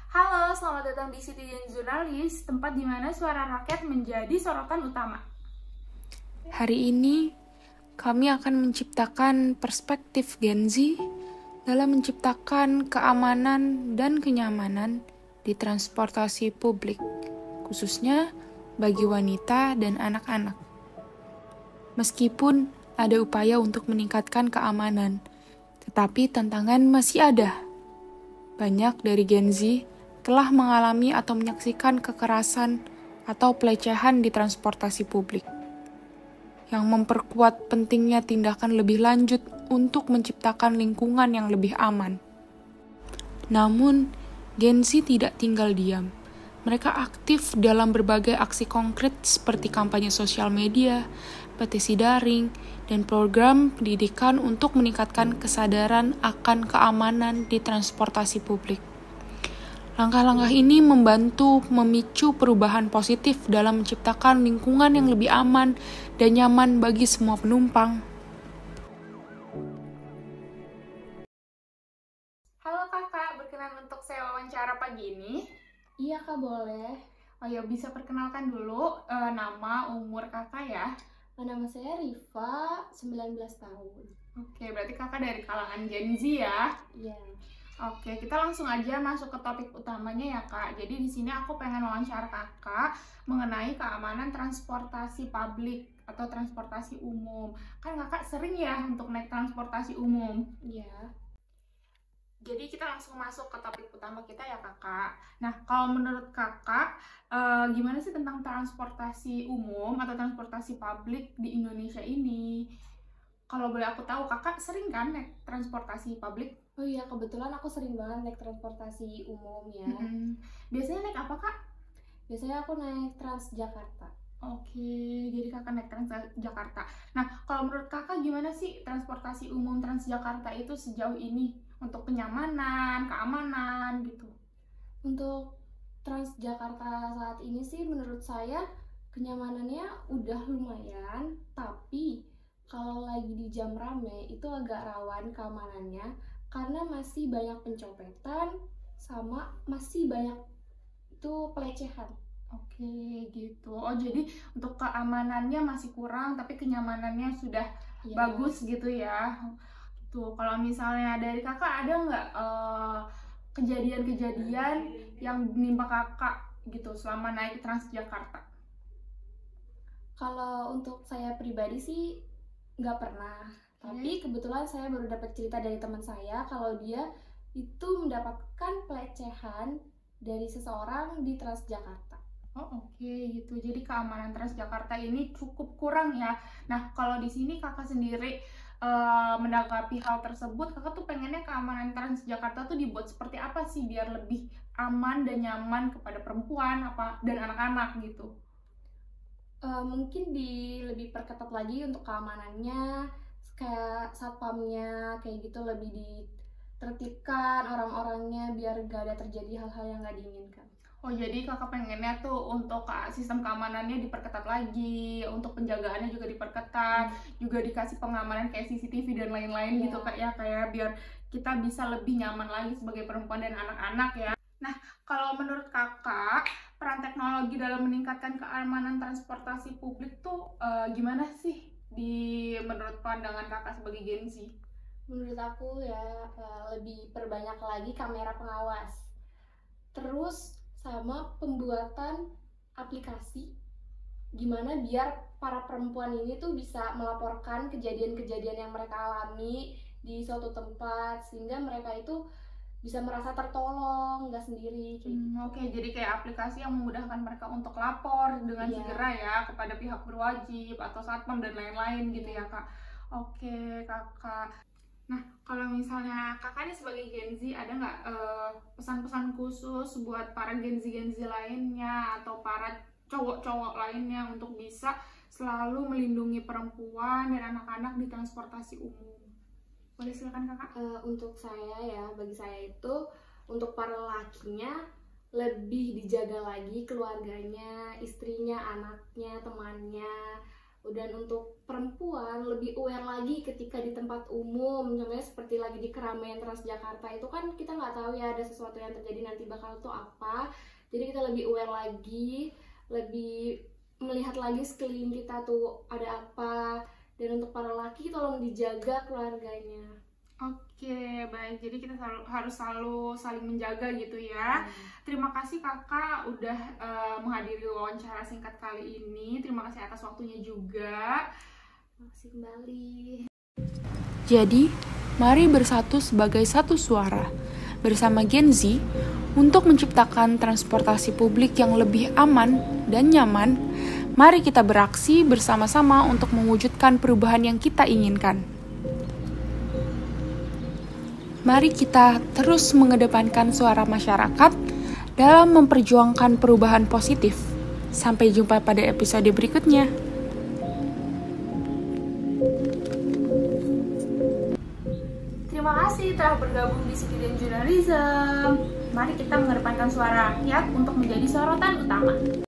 Halo, selamat datang di Citizen Jurnalis, tempat di mana suara rakyat menjadi sorotan utama. Hari ini, kami akan menciptakan perspektif Gen Z dalam menciptakan keamanan dan kenyamanan di transportasi publik, khususnya bagi wanita dan anak-anak. Meskipun ada upaya untuk meningkatkan keamanan, tetapi tantangan masih ada. Banyak dari Gen Z telah mengalami atau menyaksikan kekerasan atau pelecehan di transportasi publik, yang memperkuat pentingnya tindakan lebih lanjut untuk menciptakan lingkungan yang lebih aman. Namun, Gen Z tidak tinggal diam. Mereka aktif dalam berbagai aksi konkret seperti kampanye sosial media, petisi daring, dan program pendidikan untuk meningkatkan kesadaran akan keamanan di transportasi publik. Langkah-langkah ini membantu memicu perubahan positif dalam menciptakan lingkungan yang lebih aman dan nyaman bagi semua penumpang. Halo kakak, berkenan untuk saya wawancara pagi ini. Iya kak, boleh. Oh ya, bisa perkenalkan dulu nama, umur kakak ya. Nama saya Riva, 19 tahun. Oke, berarti kakak dari kalangan Gen Z ya? Iya. Oke, kita langsung aja masuk ke topik utamanya ya kak. Jadi di sini aku pengen wawancara kakak mengenai keamanan transportasi publik atau transportasi umum. Kan kakak sering ya untuk naik transportasi umum. Iya. Jadi kita langsung masuk ke topik utama kita ya kakak. Nah, kalau menurut kakak, gimana sih tentang transportasi umum atau transportasi publik di Indonesia ini? Kalau boleh aku tahu, kakak sering kan naik transportasi publik? Oh iya, kebetulan aku sering banget naik transportasi umum ya. Biasanya naik apa kak? Biasanya aku naik Transjakarta. Oke, jadi kakak naik Transjakarta. Nah, kalau menurut kakak gimana sih transportasi umum Transjakarta itu sejauh ini? Untuk kenyamanan, keamanan gitu. Untuk Transjakarta saat ini sih menurut saya kenyamanannya udah lumayan, tapi kalau lagi di jam rame itu agak rawan keamanannya karena masih banyak pencopetan sama masih banyak itu pelecehan. Oke, gitu. Oh, jadi untuk keamanannya masih kurang, tapi kenyamanannya sudah bagus gitu ya. Tuh, kalau misalnya dari kakak ada nggak kejadian-kejadian yang menimpa kakak gitu selama naik Transjakarta? Kalau untuk saya pribadi sih nggak pernah. Tapi kebetulan saya baru dapat cerita dari teman saya kalau dia itu mendapatkan pelecehan dari seseorang di Transjakarta. Oh oke, gitu. Jadi keamanan Transjakarta ini cukup kurang ya. Nah, kalau di sini kakak sendiri menanggapi hal tersebut, kakak tuh pengennya keamanan Transjakarta tuh dibuat seperti apa sih biar lebih aman dan nyaman kepada perempuan dan anak-anak gitu? Mungkin lebih perketat lagi untuk keamanannya, kayak satpamnya kayak gitu lebih ditertibkan orang-orangnya biar gak ada terjadi hal-hal yang gak diinginkan. Oh, jadi kakak pengennya tuh untuk sistem keamanannya diperketat lagi, untuk penjagaannya juga diperketat, juga dikasih pengamanan kayak CCTV dan lain-lain gitu kak ya, kayak biar kita bisa lebih nyaman lagi sebagai perempuan dan anak-anak ya. Nah, kalau menurut kakak, peran teknologi dalam meningkatkan keamanan transportasi publik tuh gimana sih menurut pandangan kakak sebagai Gen Z? Menurut aku ya lebih perbanyak lagi kamera pengawas. Terus sama pembuatan aplikasi gimana biar para perempuan ini tuh bisa melaporkan kejadian-kejadian yang mereka alami di suatu tempat sehingga mereka itu bisa merasa tertolong, nggak sendiri kayak gitu. Oke, jadi kayak aplikasi yang memudahkan mereka untuk lapor dengan segera ya kepada pihak berwajib atau satpam dan lain-lain gitu ya kak. Oke kakak. Nah, kalau misalnya kakak ini sebagai Gen Z, ada nggak pesan-pesan khusus buat para Gen Z lainnya atau para cowok-cowok lainnya untuk bisa selalu melindungi perempuan dan anak-anak di transportasi umum? Boleh silakan kakak. Untuk saya ya, bagi saya itu untuk para lakinya lebih dijaga lagi keluarganya, istrinya, anaknya, temannya, Dan untuk perempuan lebih aware lagi ketika di tempat umum, contohnya seperti lagi di keramaian Transjakarta itu kan kita nggak tahu ya ada sesuatu yang terjadi nanti bakal tuh apa. Jadi kita lebih aware lagi, lebih melihat lagi sekeliling kita tuh ada apa. Dan untuk para laki tolong dijaga keluarganya. Oke, baik. Jadi kita harus selalu saling menjaga gitu ya. Terima kasih kakak udah menghadiri wawancara singkat kali ini. Terima kasih atas waktunya juga. Terima kasih kembali. Jadi, mari bersatu sebagai satu suara bersama Gen Z untuk menciptakan transportasi publik yang lebih aman dan nyaman. Mari kita beraksi bersama-sama untuk mewujudkan perubahan yang kita inginkan. Mari kita terus mengedepankan suara masyarakat dalam memperjuangkan perubahan positif. Sampai jumpa pada episode berikutnya. Terima kasih telah bergabung di Citizen Journalism. Mari kita mengedepankan suara rakyat untuk menjadi sorotan utama.